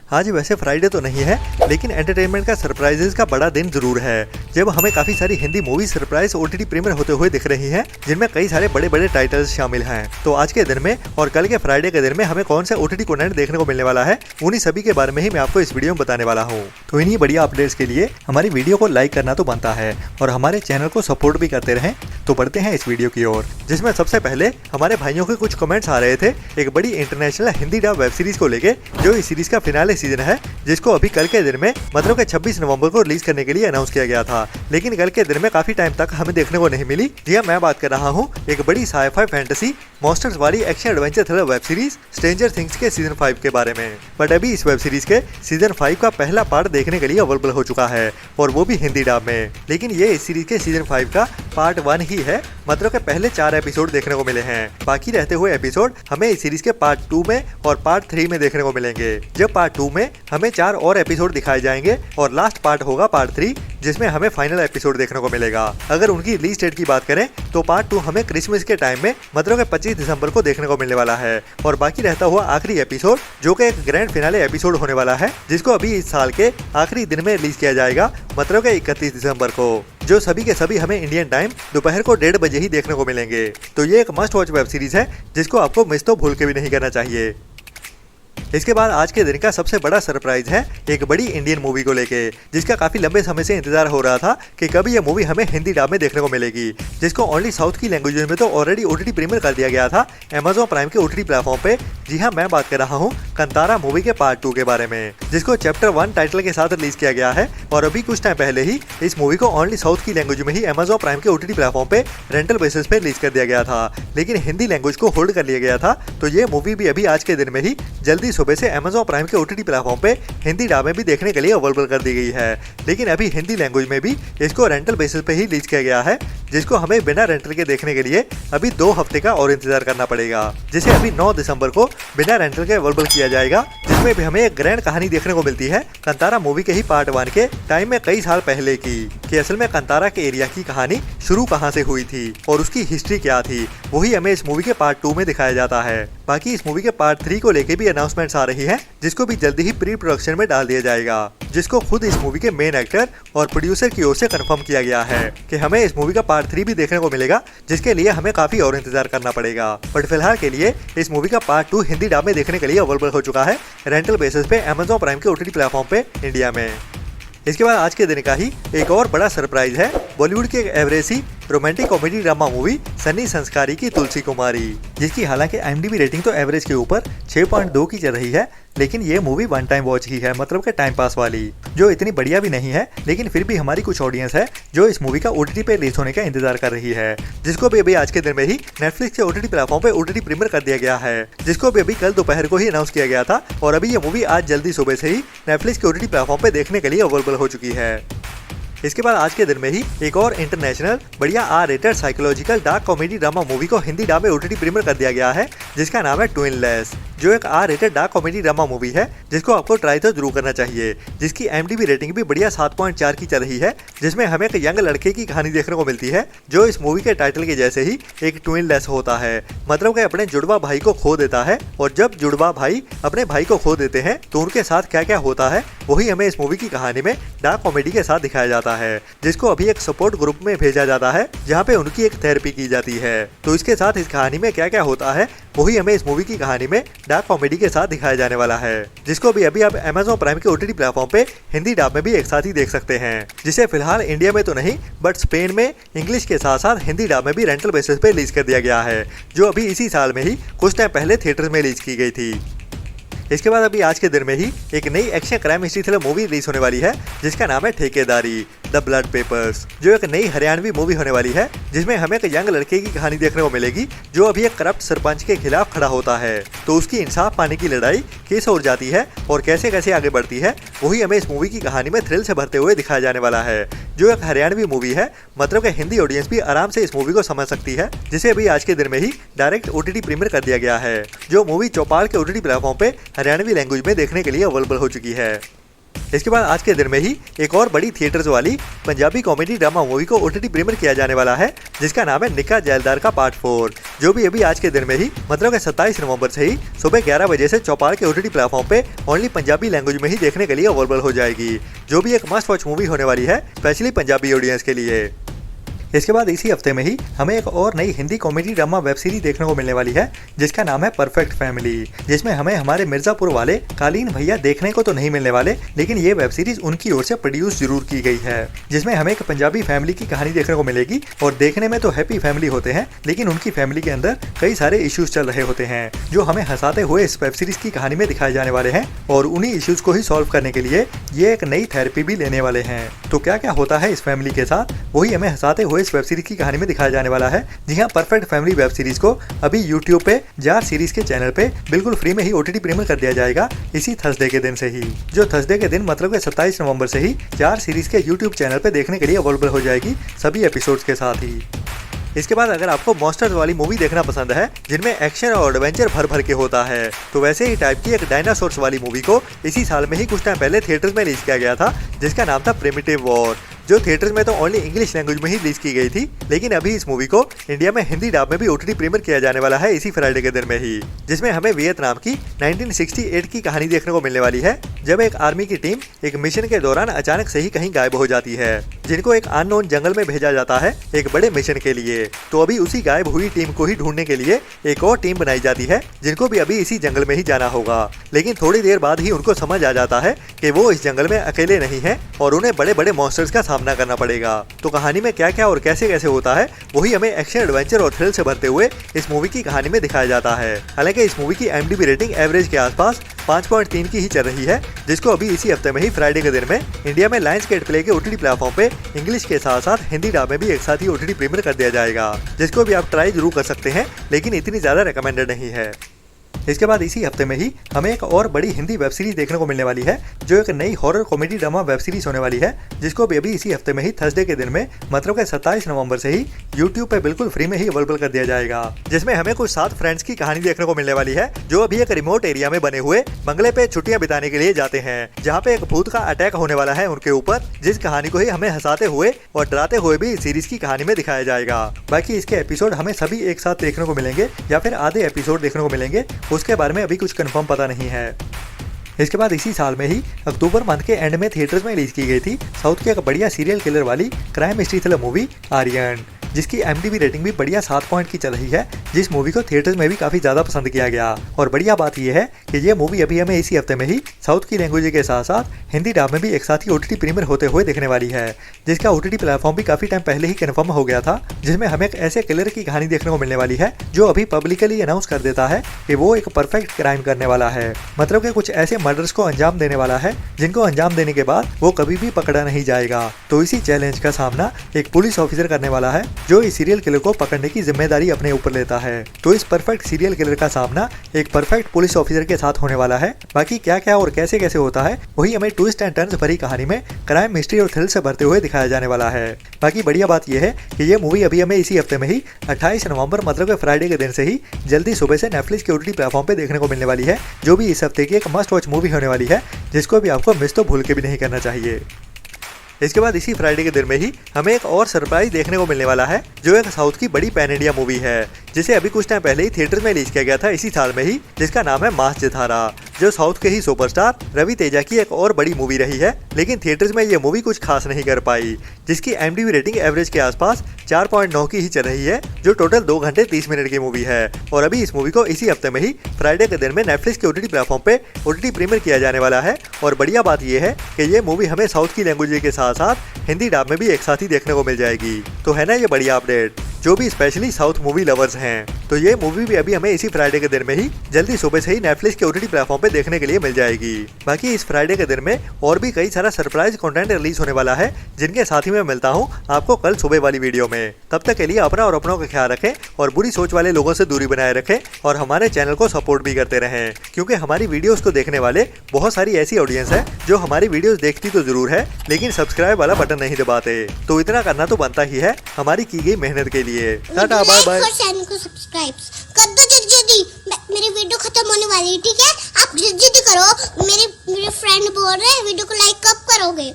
आज वैसे फ्राइडे तो नहीं है, लेकिन एंटरटेनमेंट का सरप्राइजेस का बड़ा दिन जरूर है, जब हमें काफी सारी Hindi movie surprise OTT premiere होते हुए दिख रही हैं, जिनमें कई सारे बड़े बड़े टाइटल्स शामिल हैं। तो आज के दिन में और कल के फ्राइडे के दिन में हमें कौन सा ओटीटी कंटेंट देखने को मिलने वाला है, उन्हीं सभी के बारे में ही मैं आपको इस वीडियो में बताने वाला हूँ। तो इन्हीं बढ़िया अपडेट्स के लिए हमारी वीडियो को लाइक करना तो बनता है और हमारे चैनल को सपोर्ट भी करते रहें। तो बढ़ते हैं इस वीडियो की ओर, जिसमें सबसे पहले हमारे भाइयों के कुछ कमेंट्स आ रहे थे एक बड़ी international Hindi dub web series को लेके, जो इस सीरीज का फिनाले सीजन है, जिसको अभी कल के दिन में मतलब के 26 नवंबर को रिलीज करने के लिए अनाउंस किया गया था, लेकिन कल के दिन में काफी टाइम तक हमें देखने को नहीं मिली। जी मैं बात कर रहा हूँ एक बड़ी साइफाई फैंटेसी मॉन्स्टर्स वाली action adventure thriller web series stranger things के सीजन 5 के बारे में। बट अभी इस वेब सीरीज के सीजन 5 का पहला पार्ट देखने के लिए अवेलेबल हो चुका है, और वो भी हिंदी डब में। लेकिन ये इस सीरीज के सीजन 5 का पार्ट 1 ही है, मतलब के पहले 4 एपिसोड देखने को मिले हैं। बाकी रहते हुए एपिसोड हमें इस सीरीज के पार्ट 2 में और पार्ट 3 में देखने को मिलेंगे। जब पार्ट 2 में हमें 4 और एपिसोड दिखाए जाएंगे और लास्ट पार्ट होगा पार्ट 3, जिसमें हमें फाइनल एपिसोड देखने को मिलेगा। अगर उनकी रिलीज डेट की बात करें तो पार्ट 2 हमें क्रिसमस के टाइम में मतलब के 25 दिसंबर को देखने को मिलने वाला है, और बाकी रहता हुआ आखिरी एपिसोड जो कि एक ग्रैंड फिनाले एपिसोड होने वाला है, जिसको अभी इस साल के आखिरी दिन में रिलीज किया जाएगा, मतलब के 31 दिसंबर को, जो सभी के सभी हमें इंडियन टाइम दोपहर को 1:30 बजे ही देखने को मिलेंगे। तो ये एक मस्ट वॉच वेब सीरीज है, जिसको आपको मिस तो भूल के भी नहीं करना चाहिए। इसके बाद आज के दिन का सबसे बड़ा सरप्राइज है एक बड़ी इंडियन मूवी को लेके, जिसका काफी लंबे समय से इंतजार हो रहा था कि कभी यह मूवी हमें हिंदी डब में देखने को मिलेगी, जिसको ओनली साउथ की लैंग्वेज में तो ऑलरेडी ओटीटी प्रीमियर कर दिया गया था Amazon प्राइम के ओटीटी प्लेटफॉर्म पे। जी हाँ, मैं बात कर रहा हूँ कंतारा मूवी के पार्ट 2 के बारे में, जिसको चैप्टर 1 टाइटल के साथ रिलीज किया गया है, और अभी कुछ टाइम पहले ही इस मूवी को ओनली साउथ की लैंग्वेज में ही Amazon प्राइम के ओटीटी प्लेटफॉर्म पे रेंटल बेसिस पे रिलीज कर दिया गया था, लेकिन हिंदी लैंग्वेज को होल्ड कर लिया गया था। तो ये मूवी भी अभी आज के दिन में ही जल्दी सुबह से Amazon प्राइम के ओटीटी प्लेटफॉर्म पे हिंदी डब में भी देखने के लिए अवेलेबल कर दी गई है। लेकिन अभी हिंदी लैंग्वेज में भी इसको रेंटल बेसिस पे ही रिलीज किया गया है, जिसको हमें बिना रेंटल के देखने के लिए अभी 2 हफ्ते का और इंतजार करना पड़ेगा, जिसे अभी 9 दिसंबर को बिना रेंटल के अवेलेबल किया जाएगा, जिसमें भी हमें एक ग्रैंड कहानी देखने को मिलती है कंतारा मूवी के ही पार्ट 1 के टाइम में कई साल पहले की, कि असल में कंतारा के एरिया की कहानी शुरू कहां से हुई थी और उसकी हिस्ट्री क्या थी, वही हमें इस मूवी के पार्ट 2 में दिखाया जाता है। बाकी इस मूवी के पार्ट 3 को लेके भी अनाउंसमेंट्स आ रही है, जिसको भी जल्दी ही प्री प्रोडक्शन में डाल दिया जाएगा, जिसको खुद इस मूवी के मेन एक्टर और प्रोड्यूसर की ओर से कंफर्म किया गया है कि हमें इस मूवी का पार्ट 3 भी देखने को मिलेगा, जिसके लिए हमें काफी और इंतजार करना पड़ेगा। बट फिलहाल के लिए इस मूवी का पार्ट 2 हिंदी डब में देखने के लिए अवेलेबल हो चुका है रेंटल बेसिस पे Amazon प्राइम के ओटीटी प्लेटफॉर्म पे इंडिया में। इसके बाद आज के दिन का ही एक और बड़ा सरप्राइज है बॉलीवुड की एक एवरेज सी romantic comedy drama movie Sunny Sanskari की तुलसी कुमारी, जिसकी हालांकि IMDb रेटिंग तो एवरेज के ऊपर 6.2 की चल रही है, लेकिन ये मूवी वन टाइम वॉच ही है, मतलब के टाइम पास वाली, जो इतनी बढ़िया भी नहीं है, लेकिन फिर भी हमारी कुछ ऑडियंस है जो इस मूवी का ओटीटी पे रिलीज होने का इंतजार कर रही है, जिसको भी अभी आज के दिन में ही नेटफ्लिक्स के ओटीटी प्लेटफॉर्म पे ओटीटी प्रीमियर कर दिया गया है, जिसको भी अभी कल दोपहर को ही अनाउंस किया गया था, और अभी ये मूवी आज जल्दी सुबह से ही नेटफ्लिक्स के ओटीटी प्लेटफॉर्म पे देखने के लिए अवेलेबल हो चुकी है। इसके बाद आज के दिन में ही एक और इंटरनेशनल बढ़िया R rated psychological dark comedy drama movie को हिंदी डब में ओटीटी प्रीमियर कर दिया गया है, जिसका नाम है ट्विनलेस, जो एक R-रेटेड डार्क कॉमेडी ड्रामा मूवी है, जिसको आपको ट्राई तो जरूर करना चाहिए, जिसकी IMDb रेटिंग भी बढ़िया 7.4 की चल रही है, जिसमें हमें एक यंग लड़के की कहानी देखने को मिलती है, जो इस मूवी के टाइटल के जैसे ही एक ट्विनलेस होता है, मतलब कि अपने जुड़वा भाई को खो देता है, और जब जुड़वा भाई अपने भाई को खो देते हैं तो उनके साथ क्या क्या होता है, वही हमें इस मूवी की कहानी में डार्क कॉमेडी के साथ दिखाया जाता है, जिसको अभी एक सपोर्ट ग्रुप में भेजा जाता है, जहाँ पे उनकी एक थेरेपी की जाती है। तो इसके साथ इस कहानी में क्या क्या होता है, वही हमें इस मूवी की कहानी में डार्क कॉमेडी के साथ दिखाया जाने वाला है, जिसको भी अभी आप Amazon प्राइम के ओटीटी प्लेटफॉर्म पे हिंदी डब में भी एक साथ ही देख सकते हैं, जिसे फिलहाल इंडिया में तो नहीं बट स्पेन में इंग्लिश के साथ साथ हिंदी डब में भी रेंटल बेसिस पे रिलीज कर दिया गया है, जो अभी इसी साल में ही कुछ टाइम पहले थिएटर में रिलीज की गई थी। इसके बाद अभी आज के दिन में ही एक नई action crime history thriller movie release होने वाली है, जिसका नाम है ठेकेदारी द ब्लड पेपर्स, जो एक नई हरियाणवी मूवी होने वाली है, जिसमें हमें एक यंग लड़के की कहानी देखने को मिलेगी, जो अभी एक करप्ट सरपंच के खिलाफ खड़ा होता है, तो उसकी इंसाफ पाने की लड़ाई किस ओर जाती है और कैसे कैसे आगे बढ़ती है, वही हमें इस मूवी की कहानी में थ्रिल से भरते हुए दिखाया जाने वाला है, जो एक हरियाणवी मूवी है, मतलब कि हिंदी ऑडियंस भी आराम से इस मूवी को समझ सकती है, जिसे अभी आज के दिन में ही डायरेक्ट ओटीटी प्रीमियर कर दिया गया है, जो मूवी चौपाल के ओटीटी प्लेटफॉर्म पे हरियाणवी लैंग्वेज में देखने के लिए अवेलेबल हो चुकी है। इसके बाद आज के दिन में ही एक और बड़ी थिएटर्स वाली पंजाबी कॉमेडी ड्रामा मूवी को OTT प्रीमियर किया जाने वाला है, जिसका नाम है निक्का जैलदार का पार्ट 4, जो भी अभी आज के दिन में ही मतलब कि 27 नवंबर से ही सुबह 11 बजे से चौपाल के OTT प्लेटफॉर्म पे ओनली पंजाबी लैंग्वेज में ही देखने के लिए अवेलेबल हो जाएगी, जो भी एक मस्ट वॉच मूवी होने वाली है स्पेशली पंजाबी ऑडियंस के लिए। इसके बाद इसी हफ्ते में ही हमें एक और नई Hindi comedy drama web series देखने को मिलने वाली है, जिसका नाम है परफेक्ट फैमिली, जिसमें हमें हमारे मिर्जापुर वाले कालीन भैया देखने को तो नहीं मिलने वाले, लेकिन ये वेब सीरीज उनकी ओर से प्रोड्यूस जरूर की गई है, जिसमें हमें एक पंजाबी फैमिली की कहानी देखने को मिलेगी। और देखने में तो हैप्पी फैमिली होते हैं, लेकिन उनकी फैमिली के अंदर कई सारे इश्यूज चल रहे होते हैं, जो हमें हंसाते हुए इस वेब सीरीज की कहानी में दिखाए जाने वाले हैं। और उन्हीं इश्यूज को ही सॉल्व करने के लिए ये एक नई थेरेपी भी लेने वाले हैं। तो क्या क्या होता है इस फैमिली के साथ, वही हमें हंसाते हुए इस वेब सीरीज की कहानी में दिखाया जाने वाला है। जी हाँ, परफेक्ट फैमिली वेब सीरीज को अभी यूट्यूब पे जार सीरीज के चैनल पे बिल्कुल फ्री में ही OTT प्रीमियर कर दिया जाएगा इसी थर्सडे के दिन से ही, जो थर्सडे के दिन मतलब कि 27 नवंबर से ही जार सीरीज के यूट्यूब चैनल पे देखने के लिए अवेलेबल हो जाएगी सभी एपिसोड्स के साथ ही। इसके बाद अगर आपको मॉन्स्टर्स वाली मूवी देखना पसंद है, जिनमें एक्शन और एडवेंचर भर भर के होता है, तो वैसे ही टाइप की एक डायनासोर्स वाली मूवी को इसी साल में ही कुछ टाइम पहले थिएटर्स में रिलीज किया गया था, जिसका नाम था प्रिमिटिव वॉर, जो थिएटर्स में तो ओनली इंग्लिश लैंग्वेज में ही रिलीज की गई थी। लेकिन अभी इस मूवी को इंडिया में हिंदी डब में भी OTT प्रीमियर किया जाने वाला है इसी फ्राइडे के दिन में ही, जिसमें हमें वियतनाम की 1968 की कहानी देखने को मिलने वाली है, जब एक आर्मी की टीम एक मिशन के दौरान अचानक से ही कहीं गायब हो जाती है, जिनको एक अननोन जंगल में भेजा जाता है एक बड़े मिशन के लिए। तो अभी उसी गायब हुई टीम को ही ढूंढने के लिए एक और टीम बनाई जाती है, जिनको भी अभी इसी जंगल में ही जाना होगा। लेकिन थोड़ी देर बाद ही उनको समझ आ जाता है कि वो इस जंगल में अकेले नहीं है और उन्हें बड़े बड़े मॉन्स्टर्स का सामना करना पड़ेगा। तो कहानी में क्या क्या और कैसे कैसे होता है, वही हमें एक्शन एडवेंचर और थ्रिल से भरते हुए इस मूवी की कहानी में दिखाया जाता है। हालांकि इस मूवी की IMDb रेटिंग एवरेज के आसपास 5.3 की ही चल रही है, जिसको अभी इसी हफ्ते में ही फ्राइडे के दिन में इंडिया में लायंस गेट प्ले के OTT प्लेटफॉर्म पे इंग्लिश के साथ साथ हिंदी डब में भी एक साथ ही OTT प्रीमियर कर दिया जाएगा, जिसको भी आप ट्राई जरूर कर सकते हैं, लेकिन इतनी ज्यादा रिकमेंडेड नहीं है। इसके बाद इसी हफ्ते में ही हमें एक और बड़ी हिंदी वेब सीरीज देखने को मिलने वाली है, जो एक नई horror comedy drama web series होने वाली है, जिसको भी अभी इसी हफ्ते में ही थर्सडे के दिन में मतलब कि 27 नवंबर से ही यूट्यूब पे बिल्कुल फ्री में ही अवेलेबल कर दिया जाएगा, जिसमें हमें कुछ 7 फ्रेंड्स की कहानी देखने को मिलने वाली है, जो अभी एक रिमोट एरिया में बने हुए बंगले पे छुट्टियां बिताने के लिए जाते हैं, जहाँ पे एक भूत का अटैक होने वाला है उनके ऊपर, जिस कहानी को ही हमें हंसाते हुए और डराते हुए भी इस सीरीज की कहानी में दिखाया जाएगा। बाकी इसके एपिसोड हमें सभी एक साथ देखने को मिलेंगे या फिर आधे एपिसोड देखने को मिलेंगे, उसके बारे में अभी कुछ कंफर्म पता नहीं है। इसके बाद इसी साल में ही अक्टूबर मंथ के एंड में थिएटर्स में रिलीज की गई थी साउथ की एक बढ़िया सीरियल किलर वाली crime history thriller movie Aryan, जिसकी IMDb रेटिंग भी बढ़िया 7 पॉइंट की चल रही है, जिस मूवी को थिएटर्स में भी काफी ज्यादा पसंद किया गया। और बढ़िया बात यह है कि ये मूवी अभी हमें इसी हफ्ते में ही साउथ की लैंग्वेज के साथ साथ हिंदी डब में भी एक साथ ही OTT प्रीमियर होते हुए देखने वाली है, जिसका OTT प्लेटफॉर्म भी काफी टाइम पहले ही कंफर्म हो गया था, जिसमें हमें एक ऐसे किलर की कहानी देखने को मिलने वाली है, जो अभी पब्लिकली अनाउंस कर देता है कि वो एक परफेक्ट क्राइम करने वाला है, मतलब कि कुछ ऐसे मर्डर्स को अंजाम देने वाला है, जिनको अंजाम देने के बाद वो कभी भी पकड़ा नहीं जाएगा। तो इसी चैलेंज का सामना एक पुलिस ऑफिसर करने वाला है, जो इस सीरियल किलर को पकड़ने की जिम्मेदारी अपने ऊपर लेता है। तो इस परफेक्ट सीरियल किलर का सामना एक परफेक्ट पुलिस ऑफिसर के साथ होने वाला है। बाकी क्या क्या और कैसे कैसे होता है, वही हमें ट्विस्ट एंड टर्न्स भरी कहानी में क्राइम मिस्ट्री और थ्रिल से भरते हुए दिखाया जाने वाला है। बाकी बढ़िया बात यह है कि ये मूवी अभी हमें इसी हफ्ते में ही 28 नवंबर मतलब कि फ्राइडे के दिन से ही जल्दी सुबह से नेटफ्लिक्स के OTT प्लेटफॉर्म पे देखने को मिलने वाली है, जो भी इस हफ्ते की एक मस्ट वॉच मूवी होने वाली है, जिसको भी आपको मिस तो भूल के भी नहीं करना चाहिए। इसके बाद इसी फ्राइडे के दिन में ही हमें एक और सरप्राइज देखने को मिलने वाला है, जो एक साउथ की बड़ी पैन इंडिया मूवी है, जिसे अभी कुछ टाइम पहले ही थिएटर में रिलीज किया गया था इसी साल में ही, जिसका नाम है मास जिथारा, जो साउथ के ही सुपरस्टार रवि तेजा की एक और बड़ी मूवी रही है। लेकिन थिएटर्स में ये मूवी कुछ खास नहीं कर पाई, जिसकी IMDb रेटिंग एवरेज के आसपास 4.9 की ही चल रही है, जो टोटल 2 घंटे 30 मिनट की मूवी है। और अभी इस मूवी को इसी हफ्ते में ही फ्राइडे के दिन में नेटफ्लिक्स के OTT प्लेटफॉर्म पे OTT प्रीमियर किया जाने वाला है। और बढ़िया बात यह है कि ये मूवी हमें साउथ की लैंग्वेज के साथ साथ हिंदी डब में भी एक साथ ही देखने को मिल जाएगी। तो है ना ये बढ़िया अपडेट, जो भी स्पेशली साउथ मूवी लवर्स हैं। तो ये मूवी भी अभी हमें इसी फ्राइडे के दिन में ही जल्दी सुबह से ही नेटफ्लिक्स के OTT प्लेटफॉर्म पे देखने के लिए मिल जाएगी। बाकी इस फ्राइडे के दिन में और भी कई सारा सरप्राइज कंटेंट रिलीज होने वाला है, जिनके साथ ही मैं मिलता हूँ आपको कल सुबह वाली वीडियो में। तब तक के लिए अपना और अपनों का ख्याल रखें और बुरी सोच वाले लोगों से दूरी बनाए रखें और हमारे चैनल को सपोर्ट भी करते रहें, क्योंकि हमारी वीडियोस को देखने वाले बहुत सारी ऐसी ऑडियंस है जो हमारी वीडियोस देखती तो जरूर है, लेकिन सब्सक्राइब वाला बटन नहीं दबाते। तो इतना करना तो बनता ही है हमारी की गई मेहनत के लिए। Tata bye bye. चैनल को सब्सक्राइब कर दो जल्दी, मेरी वीडियो खत्म होने वाली है, ठीक है? आप जल्दी करो, मेरे फ्रेंड बोल रहे हैं वीडियो को लाइक कब करोगे?